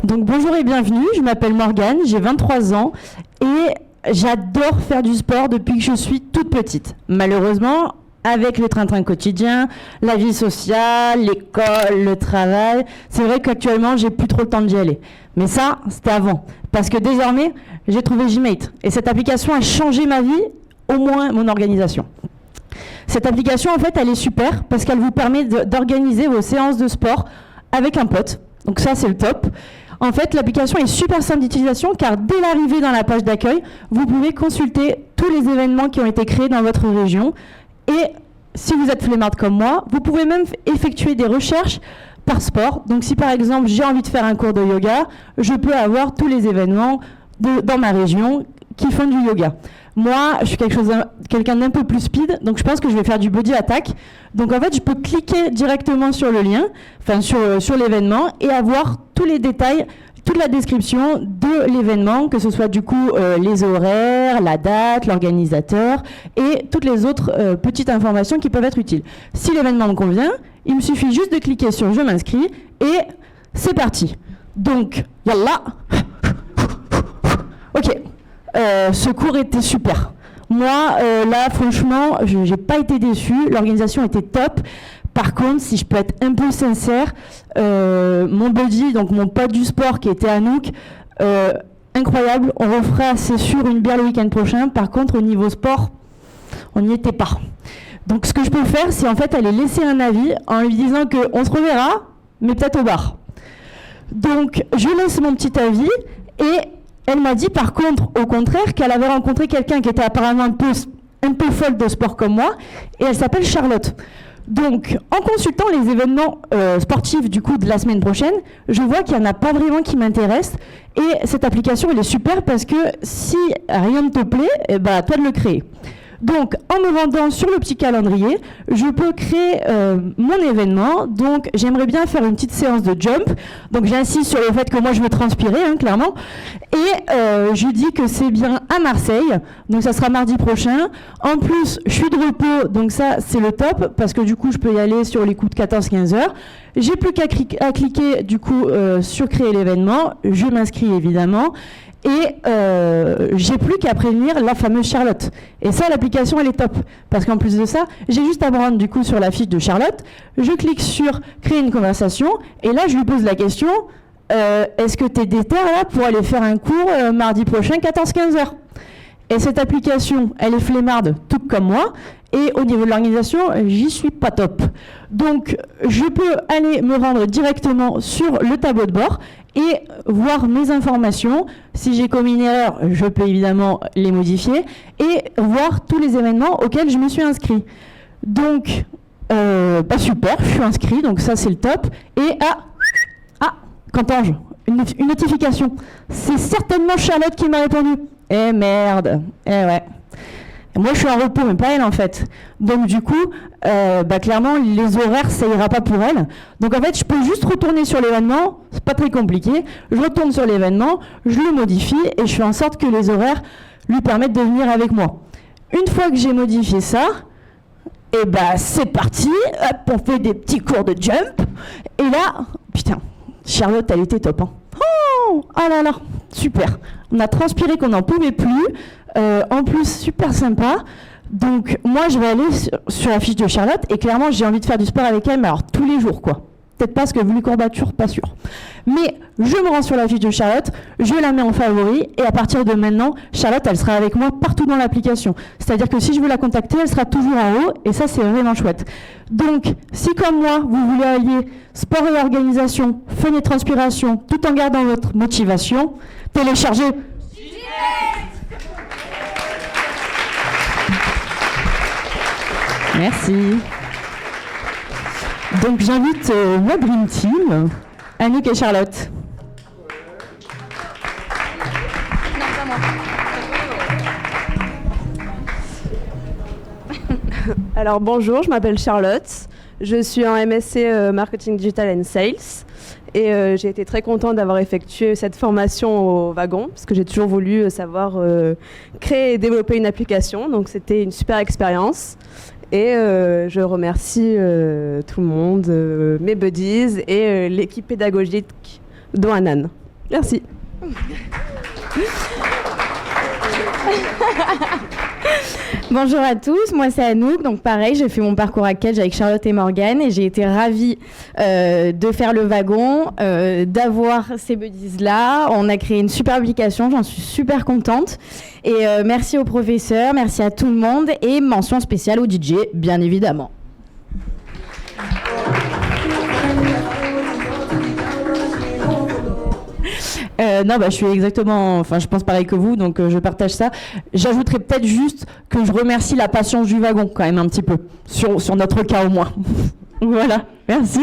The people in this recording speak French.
Donc bonjour et bienvenue, je m'appelle Morgane, j'ai 23 ans et j'adore faire du sport depuis que je suis toute petite. Malheureusement, avec le train-train quotidien, la vie sociale, l'école, le travail, c'est vrai qu'actuellement, j'ai plus trop le temps d'y aller. Mais ça, c'était avant. Parce que désormais, j'ai trouvé Gymate. Et cette application a changé ma vie, au moins mon organisation. Cette application, en fait, elle est super parce qu'elle vous permet d'organiser vos séances de sport avec un pote. Donc ça, c'est le top. En fait, l'application est super simple d'utilisation car dès l'arrivée dans la page d'accueil, vous pouvez consulter tous les événements qui ont été créés dans votre région. Et si vous êtes flemmarde comme moi, vous pouvez même effectuer des recherches par sport. Donc si par exemple j'ai envie de faire un cours de yoga, je peux avoir tous les événements dans ma région qui font du yoga. Moi, je suis quelqu'un d'un peu plus speed, donc je pense que je vais faire du body attack. Donc en fait, je peux cliquer directement sur le lien, enfin sur l'événement, et avoir tous les détails, toute la description de l'événement, que ce soit du coup les horaires, la date, l'organisateur, et toutes les autres petites informations qui peuvent être utiles. Si l'événement me convient, il me suffit juste de cliquer sur « Je m'inscris » et c'est parti. Donc, yallah. Ok. Ce cours était super. Moi, là, franchement, je n'ai pas été déçue. L'organisation était top. Par contre, si je peux être un peu sincère, mon buddy, donc mon pote du sport qui était Anouk, incroyable. On refera, c'est sûr, une bière le week-end prochain. Par contre, au niveau sport, on n'y était pas. Donc, ce que je peux faire, c'est en fait aller laisser un avis en lui disant qu'on se reverra, mais peut-être au bar. Donc, je laisse mon petit avis et elle m'a dit par contre, au contraire, qu'elle avait rencontré quelqu'un qui était apparemment un peu folle de sport comme moi, et elle s'appelle Charlotte. Donc, en consultant les événements sportifs du coup de la semaine prochaine, je vois qu'il n'y en a pas vraiment qui m'intéressent, et cette application, elle est super parce que si rien ne te plaît, eh ben, à toi de le créer. Donc, en me rendant sur le petit calendrier, je peux créer mon événement. Donc, j'aimerais bien faire une petite séance de jump. Donc, j'insiste sur le fait que moi, je vais transpirer, hein, clairement. Et je dis que c'est bien à Marseille. Donc, ça sera mardi prochain. En plus, je suis de repos. Donc, ça, c'est le top. Parce que du coup, je peux y aller sur les coups de 14-15 heures. J'ai plus qu'à cliquer, du coup, sur créer l'événement. Je m'inscris, évidemment. Et j'ai plus qu'à prévenir la fameuse Charlotte. Et ça, l'application, elle est top. Parce qu'en plus de ça, j'ai juste à me rendre du coup sur la fiche de Charlotte. Je clique sur créer une conversation. Et là, je lui pose la question, est-ce que tu es déter là pour aller faire un cours mardi prochain, 14-15 heures? Et cette application, elle est flemmarde, tout comme moi. Et au niveau de l'organisation, j'y suis pas top. Donc, je peux aller me rendre directement sur le tableau de bord et voir mes informations. Si j'ai commis une erreur, je peux évidemment les modifier et voir tous les événements auxquels je me suis inscrit. Donc, super, je suis inscrit, donc ça c'est le top. Et Quentange, une notification. C'est certainement Charlotte qui m'a répondu. Eh merde, eh ouais. Moi, je suis en repos, mais pas elle, en fait. Donc, du coup, clairement, les horaires, ça ira pas pour elle. Donc, en fait, je peux juste retourner sur l'événement. C'est pas très compliqué. Je retourne sur l'événement, je le modifie et je fais en sorte que les horaires lui permettent de venir avec moi. Une fois que j'ai modifié ça, c'est parti. Hop, on fait des petits cours de jump. Et là, putain, Charlotte, elle était top, hein. Oh là là, super. On a transpiré qu'on n'en pouvait plus. En plus, super sympa. Donc, moi, je vais aller sur la fiche de Charlotte et clairement, j'ai envie de faire du sport avec elle, mais alors tous les jours, quoi. Peut-être pas parce que vu les courbatures, pas sûr. Mais je me rends sur la fiche de Charlotte, je la mets en favori et à partir de maintenant, Charlotte, elle sera avec moi partout dans l'application. C'est-à-dire que si je veux la contacter, elle sera toujours en haut et ça, c'est vraiment chouette. Donc, si comme moi, vous voulez allier sport et organisation, fun et transpiration, tout en gardant votre motivation, téléchargez. Merci. Donc j'invite ma Dream Team, Anouk et Charlotte. Non, pas moi. Alors bonjour, je m'appelle Charlotte. Je suis en MSc Marketing Digital and Sales. Et j'ai été très contente d'avoir effectué cette formation au wagon, parce que j'ai toujours voulu savoir créer et développer une application. Donc c'était une super expérience. Et je remercie tout le monde, mes buddies et l'équipe pédagogique dont Anan. Merci. Bonjour à tous, moi c'est Anouk, donc pareil, j'ai fait mon parcours à Kedge avec Charlotte et Morgane et j'ai été ravie de faire le wagon, d'avoir ces buddies là. On a créé une super application, j'en suis super contente. Et merci aux professeurs, merci à tout le monde et mention spéciale au DJ, bien évidemment. Non, je suis je pense pareil que vous, donc je partage ça. J'ajouterais peut-être juste que je remercie la patience du wagon, quand même, un petit peu, sur notre cas au moins. Voilà, merci.